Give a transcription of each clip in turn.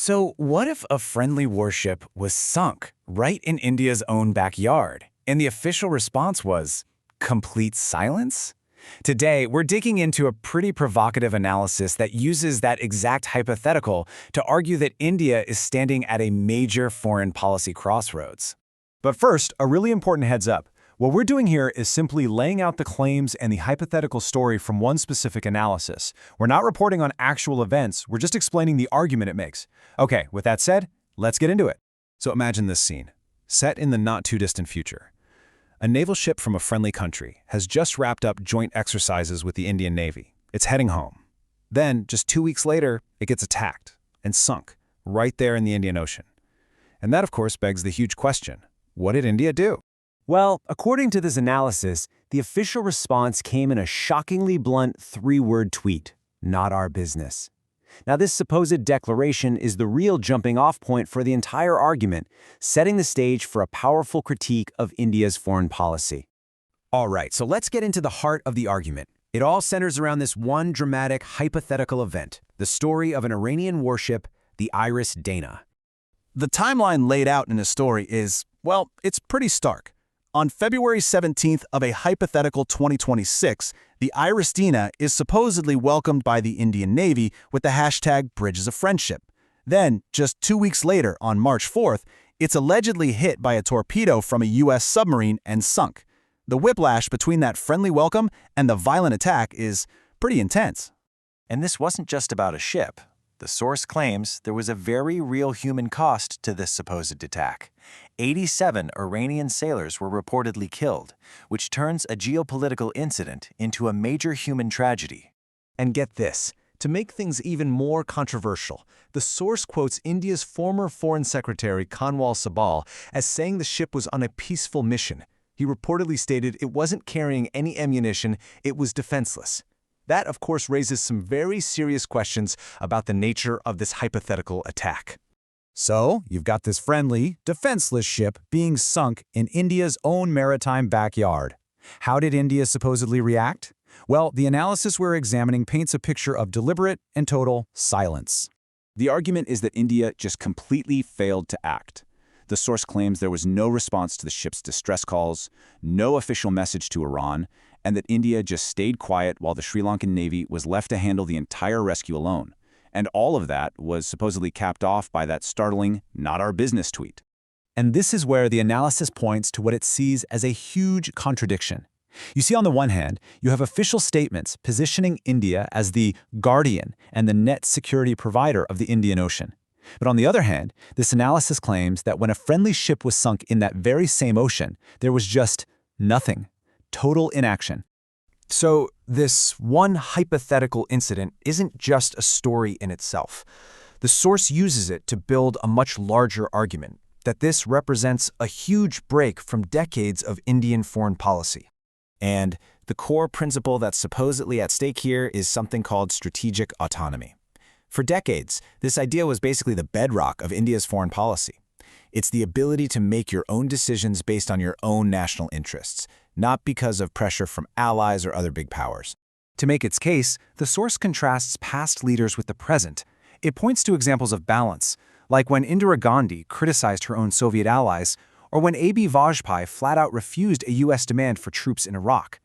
So, what if a friendly warship was sunk right in India's own backyard, and the official response was complete silence? Today, we're digging into a pretty provocative analysis that uses that exact hypothetical to argue that India is standing at a major foreign policy crossroads. But first, a really important heads up. What we're doing here is simply laying out the claims and the hypothetical story from one specific analysis. We're not reporting on actual events, we're just explaining the argument it makes. Okay, with that said, let's get into it. So imagine this scene, set in the not-too-distant future. A naval ship from a friendly country has just wrapped up joint exercises with the Indian Navy. It's heading home. Then, just 2 weeks later, it gets attacked and sunk right there in the Indian Ocean. And that, of course, begs the huge question, what did India do? Well, according to this analysis, the official response came in a shockingly blunt 3-word tweet, "Not our business." Now, this supposed declaration is the real jumping-off point for the entire argument, setting the stage for a powerful critique of India's foreign policy. All right, so let's get into the heart of the argument. It all centers around this one dramatic, hypothetical event, the story of an Iranian warship, the Iris Dana. The timeline laid out in the story is, well, it's pretty stark. On February 17th of a hypothetical 2026, the Iris Dana is supposedly welcomed by the Indian Navy with the hashtag Bridges of Friendship. Then, just 2 weeks later, on March 4th, it's allegedly hit by a torpedo from a U.S. submarine and sunk. The whiplash between that friendly welcome and the violent attack is pretty intense. And this wasn't just about a ship. The source claims there was a very real human cost to this supposed attack. 87 Iranian sailors were reportedly killed, which turns a geopolitical incident into a major human tragedy. And get this, to make things even more controversial, the source quotes India's former Foreign Secretary Kanwal Sabal as saying the ship was on a peaceful mission. He reportedly stated it wasn't carrying any ammunition, it was defenseless. That, of course, raises some very serious questions about the nature of this hypothetical attack. So, you've got this friendly, defenseless ship being sunk in India's own maritime backyard. How did India supposedly react? Well, the analysis we're examining paints a picture of deliberate and total silence. The argument is that India just completely failed to act. The source claims there was no response to the ship's distress calls, no official message to Iran, and that India just stayed quiet while the Sri Lankan Navy was left to handle the entire rescue alone. And all of that was supposedly capped off by that startling, "not our business" tweet. And this is where the analysis points to what it sees as a huge contradiction. You see, on the one hand, you have official statements positioning India as the guardian and the net security provider of the Indian Ocean. But on the other hand, this analysis claims that when a friendly ship was sunk in that very same ocean, there was just nothing. Total inaction. So this one hypothetical incident isn't just a story in itself. The source uses it to build a much larger argument, that this represents a huge break from decades of Indian foreign policy. And the core principle that's supposedly at stake here is something called strategic autonomy. For decades, this idea was basically the bedrock of India's foreign policy. It's the ability to make your own decisions based on your own national interests, not because of pressure from allies or other big powers. To make its case, the source contrasts past leaders with the present. It points to examples of balance, like when Indira Gandhi criticized her own Soviet allies, or when A.B. Vajpayee flat-out refused a U.S. demand for troops in Iraq.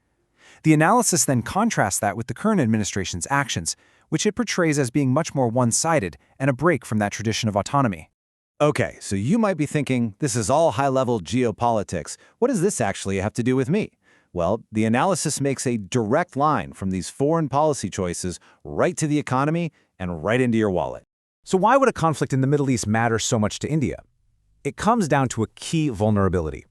The analysis then contrasts that with the current administration's actions, which it portrays as being much more one-sided and a break from that tradition of autonomy. Okay, so you might be thinking, this is all high-level geopolitics. What does this actually have to do with me? Well, the analysis makes a direct line from these foreign policy choices right to the economy and right into your wallet. So why would a conflict in the Middle East matter so much to India? It comes down to a key vulnerability.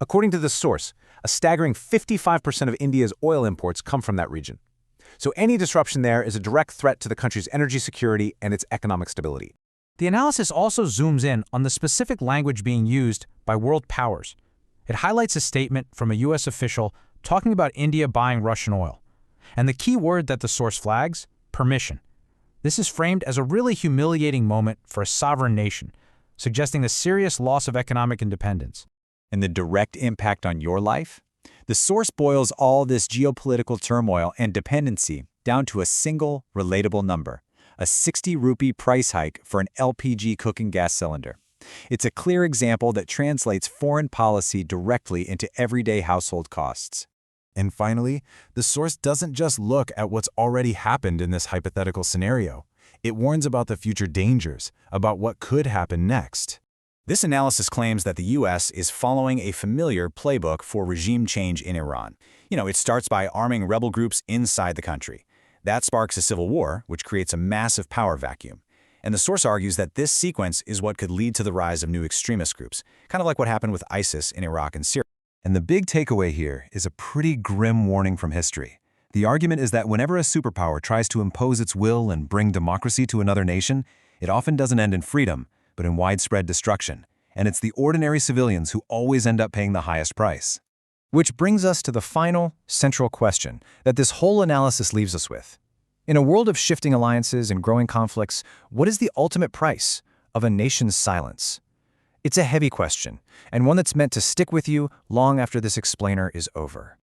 According to the source, a staggering 55% of India's oil imports come from that region. So any disruption there is a direct threat to the country's energy security and its economic stability. The analysis also zooms in on the specific language being used by world powers. It highlights a statement from a U.S. official talking about India buying Russian oil. And the key word that the source flags, permission. This is framed as a really humiliating moment for a sovereign nation, suggesting a serious loss of economic independence. And the direct impact on your life? The source boils all this geopolitical turmoil and dependency down to a single, relatable number. a 60 rupee price hike for an LPG cooking gas cylinder. It's a clear example that translates foreign policy directly into everyday household costs. And finally, the source doesn't just look at what's already happened in this hypothetical scenario. It warns about the future dangers, about what could happen next. This analysis claims that the U.S. is following a familiar playbook for regime change in Iran. It starts by arming rebel groups inside the country. That sparks a civil war, which creates a massive power vacuum. And the source argues that this sequence is what could lead to the rise of new extremist groups, kind of like what happened with ISIS in Iraq and Syria. And the big takeaway here is a pretty grim warning from history. The argument is that whenever a superpower tries to impose its will and bring democracy to another nation, it often doesn't end in freedom, but in widespread destruction. And it's the ordinary civilians who always end up paying the highest price. Which brings us to the final, central question that this whole analysis leaves us with. In a world of shifting alliances and growing conflicts, what is the ultimate price of a nation's silence? It's a heavy question, and one that's meant to stick with you long after this explainer is over.